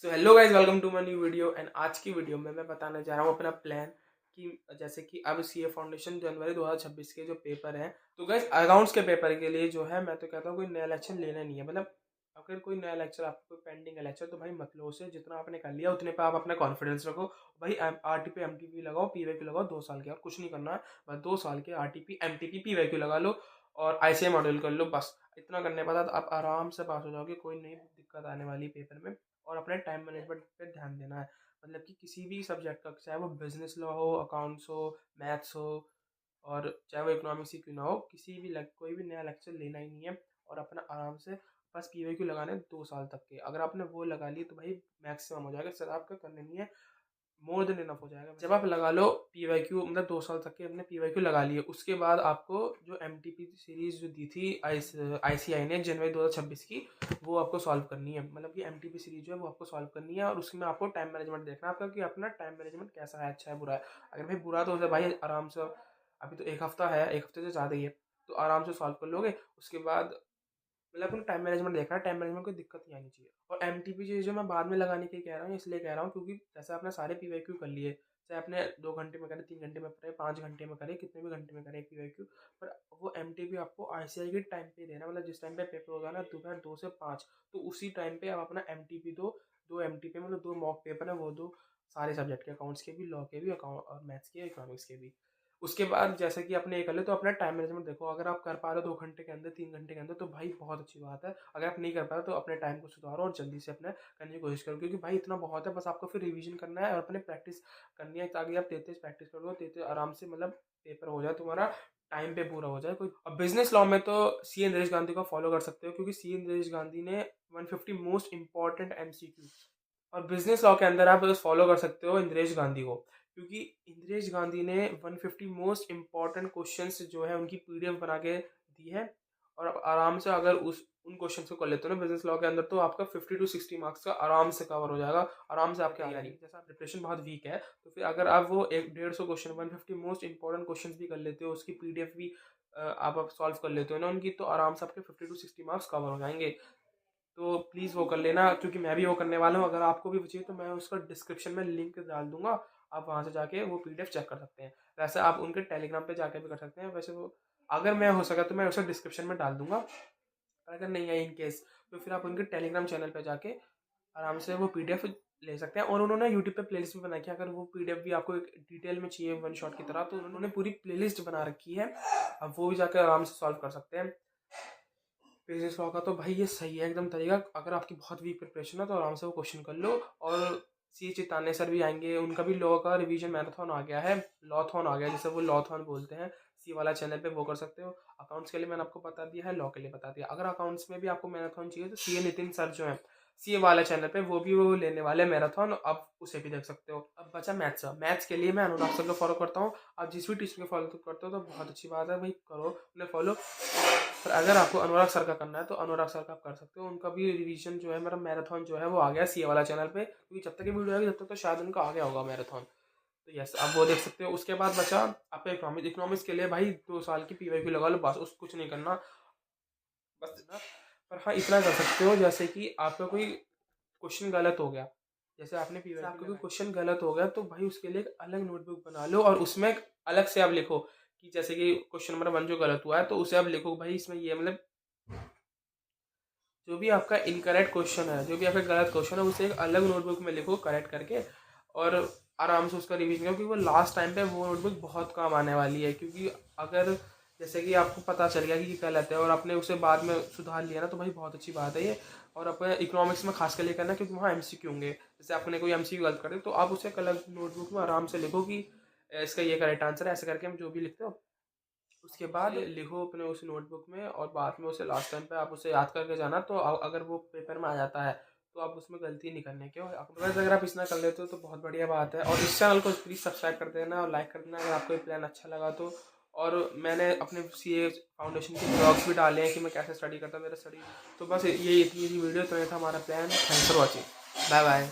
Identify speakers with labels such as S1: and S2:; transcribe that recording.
S1: So hello guys, welcome to my new video. एंड आज की वीडियो में मैं बताने जा रहा हूँ अपना प्लान कि जैसे कि अब सीए फाउंडेशन जनवरी 2026 के जो पेपर हैं, तो गाइज अकाउंट्स के पेपर के लिए जो है मैं तो कहता हूँ कोई नया लेक्चर लेना नहीं है। मतलब अगर कोई नया लेक्चर आपको कोई पेंडिंग है लेक्चर, तो भाई मत लो उसे। जितना आपने कर लिया उतने पे आप अपना कॉन्फिडेंस रखो। भाई आरटीपी एमटीपी लगाओ, पीवाईक्यू लगाओ 2 साल के, और कुछ नहीं करना है। बस 2 साल के आरटीपी एमटीपी पीवाईक्यू लगा लो और आईसीए मॉड्यूल कर लो। बस इतना करने के बाद आप आराम से पास हो जाओगे, कोई नई दिक्कत आने वाली पेपर में। और अपने टाइम मैनेजमेंट पे ध्यान देना है। मतलब कि किसी भी सब्जेक्ट का, चाहे वो बिजनेस लॉ हो, अकाउंट्स हो, मैथ्स हो, और चाहे वो इकोनॉमिक्स ही क्यों ना हो, किसी भी कोई भी नया लेक्चर लेना ही नहीं है। और अपना आराम से बस पीवाईक्यू लगाने 2 साल तक के। अगर आपने वो लगा ली तो भाई मैक्सिमम हो जाएगा। सर आपका करने नहीं है, मोर देन इनफ हो जाएगा। जब आप लगा लो पीवाईक्यू, मतलब 2 साल तक के अपने पीवाईक्यू लगा लिए, उसके बाद आपको जो एमटीपी सीरीज जो दी थी आईसीआई ने जनवरी 2026 की, वो आपको सॉल्व करनी है। मतलब कि एमटीपी सीरीज जो है वो आपको सॉल्व करनी है, और उसमें आपको टाइम मैनेजमेंट देखना है आपका कि अपना टाइम मैनेजमेंट कैसा है, अच्छा है बुरा है। अगर भाई बुरा तो हो भाई आराम से, अभी तो एक हफ्ता है, एक हफ्ते से ज़्यादा ही है, तो आराम से सॉल्व कर लोगे। उसके बाद मतलब अपना टाइम मैनेजमेंट देखना है, टाइम मैनेजमेंट कोई दिक्कत नहीं आनी चाहिए। और एमटीपी जो मैं बाद में लगाने के लिए कह रहा हूँ, इसलिए कह रहा हूँ क्योंकि जैसे आपने सारे पीवाईक्यू कर लिए, चाहे आपने 2 घंटे में करे, 3 घंटे में करे, 5 घंटे में करे, कितने भी घंटे में करे पीवाईक्यू, पर वो एमटीपी आपको आईसीआई के टाइम पे देना है। मतलब जिस टाइम पे पेपर होगा ना, दोपहर 2 से 5, तो उसी टाइम पे आप अपना एमटीपी दो। 2 एमटीपी मतलब 2 मॉक पेपर है, वो दो सारे सब्जेक्ट के, अकाउंट्स के भी, लॉ के भी, अकाउंट और मैथ्स के, इकोनॉमिक्स के भी। उसके बाद जैसे कि अपने ये कर ले, तो अपना टाइम मैनेजमेंट देखो। अगर आप कर पा रहे हो 2 घंटे के अंदर, 3 घंटे के अंदर, तो भाई बहुत अच्छी बात है। अगर आप नहीं कर पा रहे तो अपने टाइम को सुधारो और जल्दी से अपने करने की कोशिश करो, क्योंकि भाई इतना बहुत है। बस आपको फिर रिवीजन करना है और अपने प्रैक्टिस करनी है, ताकि आप तेज प्रैक्टिस करो, तेज आराम से मतलब पेपर हो जाए तुम्हारा, टाइम पे पूरा हो जाए। कोई अब बिजनेस लॉ में तो सी इंद्रेश गांधी को फॉलो कर सकते हो, क्योंकि सी इंद्रेश गांधी ने 150 मोस्ट इंपॉर्टेंट एमसीक्यू, और बिजनेस लॉ के अंदर आप बस फॉलो कर सकते हो इंदिरेश गांधी को, क्योंकि इंदिरेश गांधी ने 150 मोस्ट इंपॉर्टेंट क्वेश्चंस जो है उनकी पीडीएफ बना के दी है। और आप आराम से अगर उस उन क्वेश्चंस को कर लेते हो ना बिजनेस लॉ के अंदर, तो आपका 50 to 60 मार्क्स का आराम से कवर हो जाएगा। आराम से आपके आ जाएंगे। जैसा प्रिपरेशन बहुत वीक है, तो फिर अगर आप वो 150 क्वेश्चन 150 मोस्ट इंपॉर्टेंट क्वेश्चन भी कर लेते हो, उसकी पीडीएफ भी आप सॉल्व कर लेते हो ना उनकी, तो आराम से आपके 50 to 60 मार्क्स कवर हो जाएंगे। तो प्लीज़ वो कर लेना, क्योंकि मैं भी वो करने वाला हूँ। अगर आपको भी चाहिए तो मैं उसका डिस्क्रिप्शन में लिंक डाल दूंगा, आप वहाँ से जाके वो पीडीएफ चेक कर सकते हैं। वैसे आप उनके टेलीग्राम पे जाके भी कर सकते हैं। वैसे वो अगर मैं हो सका तो मैं उसे डिस्क्रिप्शन में डाल दूंगा, अगर नहीं है इन केस, तो फिर आप उनके टेलीग्राम चैनल पे जाके आराम से वो पीडीएफ ले सकते हैं। और उन्होंने यूट्यूब पे प्लेलिस्ट भी बनाई है, अगर वो पीडीएफ भी आपको एक डिटेल में चाहिए वन शॉट की तरह, तो उन्होंने पूरी प्लेलिस्ट बना रखी है। अब वो भी जाकर आराम से सॉल्व कर सकते हैं। बिजनेस लॉ का तो भाई ये सही है एकदम तरीका। अगर आपकी बहुत वीक प्रिपरेशन है तो आराम से वो क्वेश्चन कर लो। और सी चिताने सर भी आएंगे, उनका भी लॉ का रिवीजन मैराथन आ गया है, लॉथॉन आ गया जिसे वो लॉथॉन बोलते हैं। सी वाला चैनल पे वो कर सकते हो। अकाउंट्स के लिए मैंने आपको बता दिया है, लॉ के लिए बता दिया। अगर अकाउंट्स में भी आपको मैराथन चाहिए तो सी नितिन सर जो है सी वाला चैनल पे, वो लेने वाले मैराथन, आप उसे भी देख सकते हो। अब बचा मैथ्स। मैथ्स के लिए मैं अनुराग सर को फॉलो करता हूँ। आप जिस भी टीचर को फॉलो करते हो तो बहुत अच्छी बात है भाई, करो उन्हें फॉलो। पर अगर आपको अनुराग सर का करना है तो अनुराग सर का आप कर सकते हो। उनका भी रिवीजन जो है, मेरा मैराथन जो है वो आ गया सीए वाला चैनल पे, क्योंकि जब तक ये वीडियो आएगी तब तक तो शायद उनका आ गया होगा मैराथन। तो यस, आप वो देख सकते हो। उसके बाद बचा आपका इकोनॉमिक्स। इकोनॉमिक्स के लिए भाई 2 साल की पीवाईक्यू लगा लो, बस उस कुछ नहीं करना, बस ना। पर हाँ इतना कर सकते हो, जैसे कि आपका कोई क्वेश्चन गलत हो गया, जैसे आपने पीवाईक्यू आपका कोई क्वेश्चन गलत हो गया, तो भाई उसके लिए एक अलग नोटबुक बना लो, और उसमें अलग से आप लिखो कि जैसे कि क्वेश्चन नंबर 1 जो गलत हुआ है, तो उसे आप लिखो भाई इसमें ये, मतलब जो भी आपका इनकरेक्ट क्वेश्चन है, जो भी आपका गलत क्वेश्चन है, उसे एक अलग नोटबुक में लिखो करेक्ट करके, और आराम से उसका रिवीजन करो, क्योंकि वो लास्ट टाइम पे वो नोटबुक बहुत काम आने वाली है। क्योंकि अगर जैसे कि आपको पता चल गया कि ये गलत है और आपने उसे बाद में सुधार लिया ना, तो भाई बहुत अच्छी बात है ये। और अपने इकोनॉमिक्स में खास कर लिए करना, क्योंकि वहाँ एमसीक्यू होंगे। जैसे आपने कोई एमसीक्यू गलत कर दिया, तो आप उसे एक अलग नोटबुक में आराम से लिखो कि इसका ये करेक्ट आंसर है, ऐसे करके हम जो भी लिखते हो उसके बाद लिखो अपने उस नोटबुक में, और बाद में उसे लास्ट टाइम पे आप उसे याद करके जाना। तो अगर वो पेपर में आ जाता है तो आप उसमें गलती नहीं करने के हो। अदरवाइज अगर आप इतना कर लेते हो तो बहुत बढ़िया बात है। और इस चैनल को प्लीज़ सब्सक्राइब कर देना और लाइक कर देना अगर आपको ये प्लान अच्छा लगा तो। और मैंने अपने सीए फाउंडेशन के ब्लॉग्स भी डाले हैं कि मैं कैसे स्टडी करता हूँ, मेरा स्टडी। तो बस ये इतनी वीडियो तो ये था हमारा plan. Thanks for watching, bye bye.